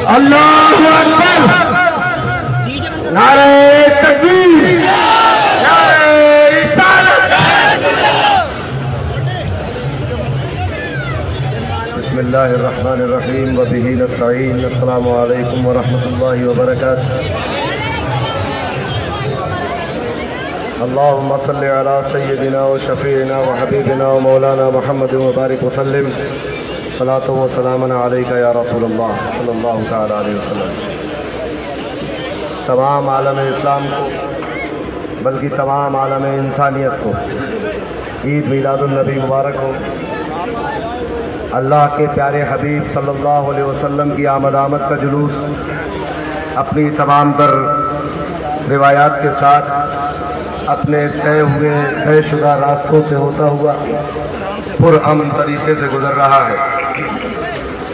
अल्लाहु अकबर, नारे तकबीर, नारे रिसालत। बिस्मिल्लाहिर्रहमानिर्रहीम व बिही नस्तईन। अस्सलामु अलैकुम व रहमतुल्लाहि व बरकातुहू। अल्लाहुम्मा सल्लि अला सय्यिदिना व शफीना व हबीबिना व मौलाना मुहम्मद व बारिक वसल्लिम। सलातो व सलामन अलैका या रसूलल्लाह सल्लल्लाहु तआला अलैहि वसल्लम। तमाम आलम इस्लाम को, बल्कि तमाम आलम इंसानियत को ईद मिलादुन नबी मुबारक हो। अल्लाह के प्यारे हबीब सल्लल्लाहु अलैहि वसल्लम की आमद का जुलूस अपनी तमाम तर रिवायात के साथ अपने तयशुदा रास्तों से होता हुआ पुरअमन तरीके से गुजर रहा है।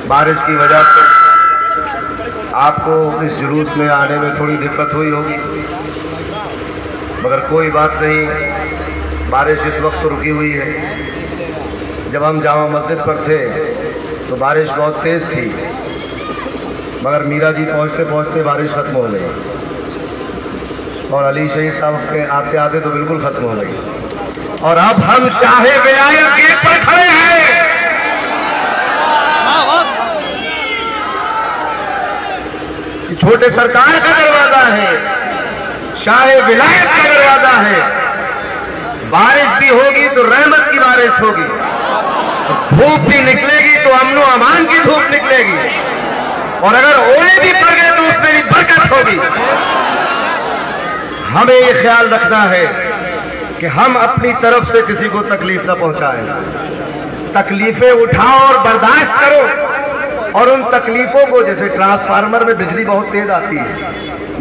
बारिश की वजह से आपको इस जुलूस में आने में थोड़ी दिक्कत हुई होगी, मगर कोई बात नहीं। बारिश इस वक्त रुकी हुई है। जब हम जामा मस्जिद पर थे तो बारिश बहुत तेज़ थी, मगर मीरा जी पहुँचते पहुँचते बारिश ख़त्म हो गई और अली शहीद साहब के आते आते तो बिल्कुल ख़त्म हो गई। और अब हम शाहे विलायत गेट पर खड़े हैं। छोटे सरकार का दरवाजा है, शाहे विलायत का दरवाजा है। बारिश भी होगी तो रहमत की बारिश होगी, धूप भी निकलेगी तो अमन व अमान की धूप निकलेगी, और अगर ओले भी पड़ गए तो उसमें भी बरकत होगी। हमें ये ख्याल रखना है कि हम अपनी तरफ से किसी को तकलीफ न पहुंचाएं। तकलीफें उठाओ और बर्दाश्त करो, और उन तकलीफों को, जैसे ट्रांसफार्मर में बिजली बहुत तेज आती है,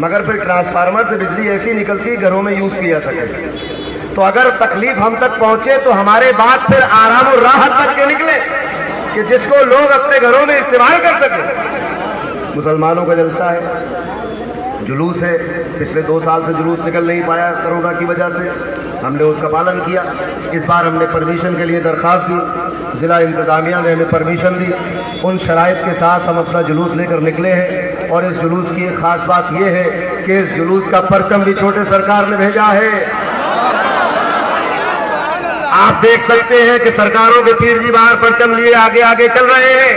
मगर फिर ट्रांसफार्मर से बिजली ऐसी निकलती है घरों में यूज किया सके। तो अगर तकलीफ हम तक पहुंचे तो हमारे बाद फिर आराम और राहत तक के निकले कि जिसको लोग अपने घरों में इस्तेमाल कर सके। मुसलमानों का जलसा है, जुलूस है। पिछले 2 साल से जुलूस निकल नहीं पाया कोरोना की वजह से, हमने उसका पालन किया। इस बार हमने परमिशन के लिए दरख्वास्त दी, ज़िला इंतज़ामिया ने हमें परमिशन दी। उन शराइत के साथ हम अपना जुलूस लेकर निकले हैं। और इस जुलूस की एक ख़ास बात यह है कि इस जुलूस का परचम भी छोटे सरकार ने भेजा है। आप देख सकते हैं कि सरकारों के पीर जी बाहर परचम लिए आगे आगे चल रहे हैं।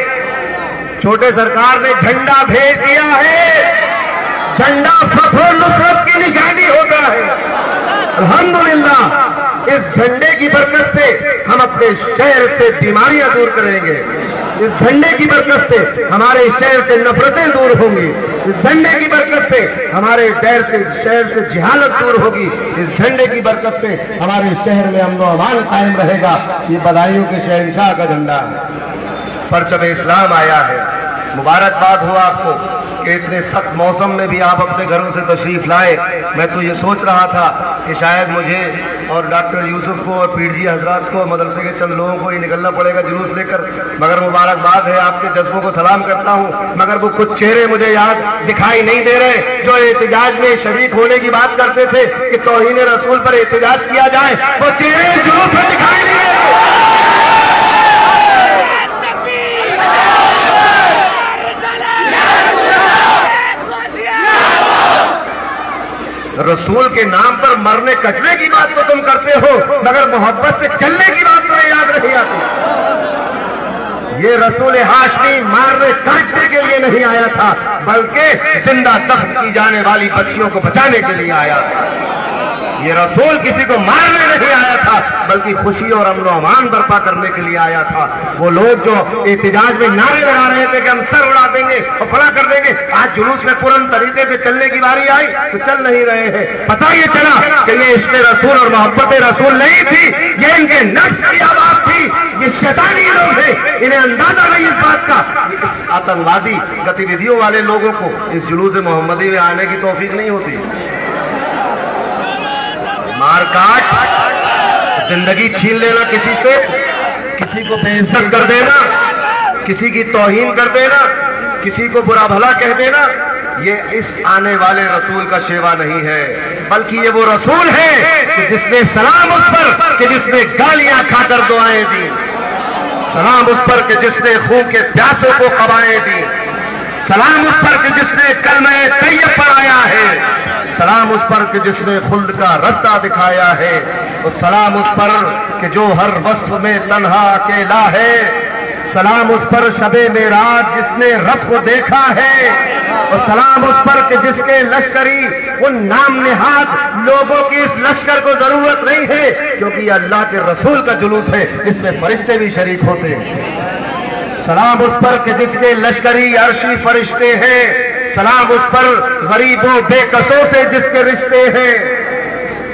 छोटे सरकार ने झंडा भेज दिया है। झंडा फतह नुसरत की निशानी होता है। अल्हम्दुलिल्लाह, इस झंडे की बरकत से हम अपने शहर से बीमारियां दूर करेंगे। इस झंडे की बरकत से हमारे शहर से नफरतें दूर होंगी। इस झंडे की बरकत से हमारे शहर से जिहालत दूर होगी। इस झंडे की बरकत से हमारे शहर में अमन व अमान कायम रहेगा। ये बधाइयों के शहंशाह का झंडा है, परचम इस्लाम आया है। मुबारकबाद हो आपको कि इतने सख्त मौसम में भी आप अपने घरों से तशरीफ लाए। मैं तो ये सोच रहा था कि शायद मुझे और डॉक्टर यूसुफ को और पीर जी हजरात को, मदरसे के चंद लोगों को ही निकलना पड़ेगा जुलूस लेकर, मगर मुबारकबाद है, आपके जज्बों को सलाम करता हूँ। मगर वो कुछ चेहरे मुझे याद दिखाई नहीं दे रहे जो एहतजाज में शरीक होने की बात करते थे कि तौहीन रसूल पर एहतजाज किया जाए, वो चेहरे जुलूस में दिखाई नहीं दे रहे। रसूल के नाम पर मरने कटने की बात तो तुम करते हो, मगर मोहब्बत से चलने की बात तुम्हें याद नहीं आती। ये रसूल हाशमी मारने काटने के लिए नहीं आया था, बल्कि जिंदा दफन की जाने वाली बच्चियों को बचाने के लिए आया था। ये रसूल किसी को मारने नहीं आया था, बल्कि खुशी और अमन अमान बर्पा करने के लिए आया था। वो लोग जो एहतजाज में नारे लगा रहे थे कि हम सर उड़ा देंगे और फला कर देंगे, आज जुलूस में पूर्ण तरीके से चलने की बारी आई तो चल नहीं रहे हैं। पता ये चला कि ये इश्क़ रसूल और मोहब्बत रसूल नहीं थी, ये इनके नफ्स की आवाज थी। ये शैतानी लोग हैं, इन्हें अंदाजा नहीं इस बात का। इस आतंकवादी गतिविधियों वाले लोगों को इस जुलूस मोहम्मदी में आने की तौफीक नहीं होती। मारकाट, जिंदगी छीन लेना किसी से, किसी को बेइज्जत कर देना, किसी की तौहीन कर देना, किसी को बुरा भला कह देना, ये इस आने वाले रसूल का शेवा नहीं है, बल्कि ये वो रसूल है कि जिसने सलाम उस पर कि जिसने गालियां खाकर दुआएं दी, सलाम उस पर कि जिसने खून के प्यासों को कबाएं दी, सलाम उस पर कि जिसने कलमे तैयब पढ़ाया है, सलाम उस पर कि जिसने खुल्द का रास्ता दिखाया है, और सलाम उस पर कि जो हर वस्फ में तन्हा अकेला है, सलाम उस पर शबे मेराज जिसने रब को देखा है, और सलाम उस पर कि जिसके लश्करी उन नाम निहाद लोगों की इस लश्कर को जरूरत नहीं है, क्योंकि ये अल्लाह के रसूल का जुलूस है, इसमें फरिश्ते भी शरीक होते हैं। सलाम उस पर कि जिसके लश्करी अर्शी फरिश्ते हैं, सलाम उस पर गरीबों बेकसों से जिसके रिश्ते हैं,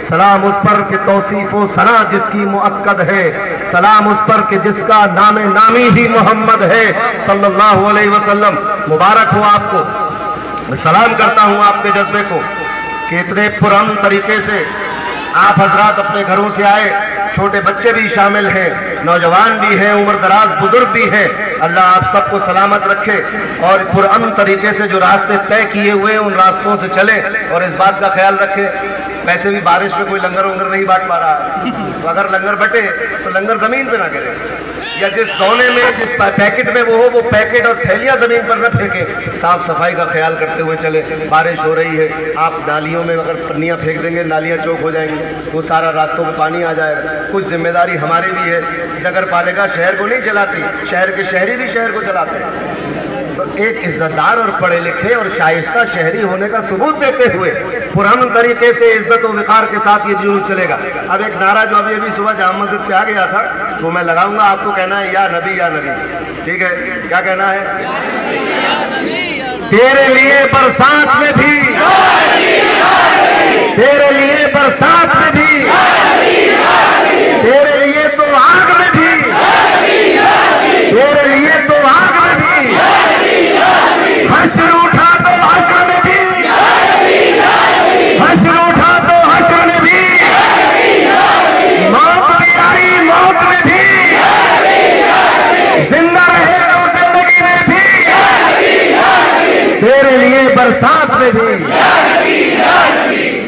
सलाम उस पर कि तौसीफो सना जिसकी मुअक्कद है, सलाम उस पर कि जिसका नामे नामी ही मोहम्मद है सल्लल्लाहु अलैहि वसल्लम। मुबारक हो आपको, मैं सलाम करता हूं आपके जज्बे को कि इतने पुरअमन तरीके से आप हजरात अपने घरों से आए, छोटे बच्चे भी शामिल हैं, नौजवान भी हैं, उम्र दराज बुजुर्ग भी हैं। अल्लाह आप सबको सलामत रखे और पुरअमन तरीके से जो रास्ते तय किए हुए उन रास्तों से चले, और इस बात का ख्याल रखें वैसे भी बारिश में कोई लंगर वंगर नहीं बांट पा रहा है, तो अगर लंगर बटे तो लंगर जमीन पे ना गिरे, या जिस दोने में जिस पैकेट में वो पैकेट और थैलियां जमीन पर न फेंके, साफ सफाई का ख्याल करते हुए चले। बारिश हो रही है, आप नालियों में अगर पन्नियां फेंक देंगे नालियां चौक हो जाएंगी, वो सारा रास्तों में पानी आ जाएगा। कुछ जिम्मेदारी हमारी भी है, नगर पालिका शहर को नहीं चलाती, शहर के शहरी भी शहर को चलाते हैं। तो एक इज्जतदार और पढ़े लिखे और शाइस्ता शहरी होने का सबूत देते हुए पुरअमन तरीके से इज्जत और वक़ार के साथ ये जुलूस चलेगा। अब एक नारा जो अभी सुबह जामा मस्जिद पे आ गया था वो मैं लगाऊंगा, आपको कहना है या नबी या नबी, ठीक है? क्या कहना है? तेरे लिए बरसात में भी, तेरे लिए बरसात में भी, तेरे लिए तो आग में भी, तेरे लिए तो आग में भी, हश्र उठा तो हश्र में भी, हश्र उठा तो हश्र में भी, मौत भी आई मौत में भी, जिंदा रहे तो जिंदगी में भी, तेरे लिए बरसात में भी।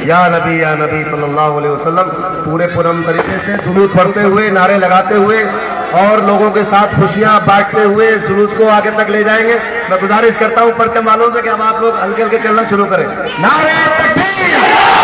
या नबी सल्लल्लाहु अलैहि वसल्लम पूरे पुरअमन तरीके से दुरूद पढ़ते हुए, नारे लगाते हुए और लोगों के साथ खुशियां बांटते हुए जुलूस को आगे तक ले जाएंगे। मैं गुजारिश करता हूं परचम वालों से कि अब आप लोग हल्के हल्के चलना शुरू करें। नारे तकबीर।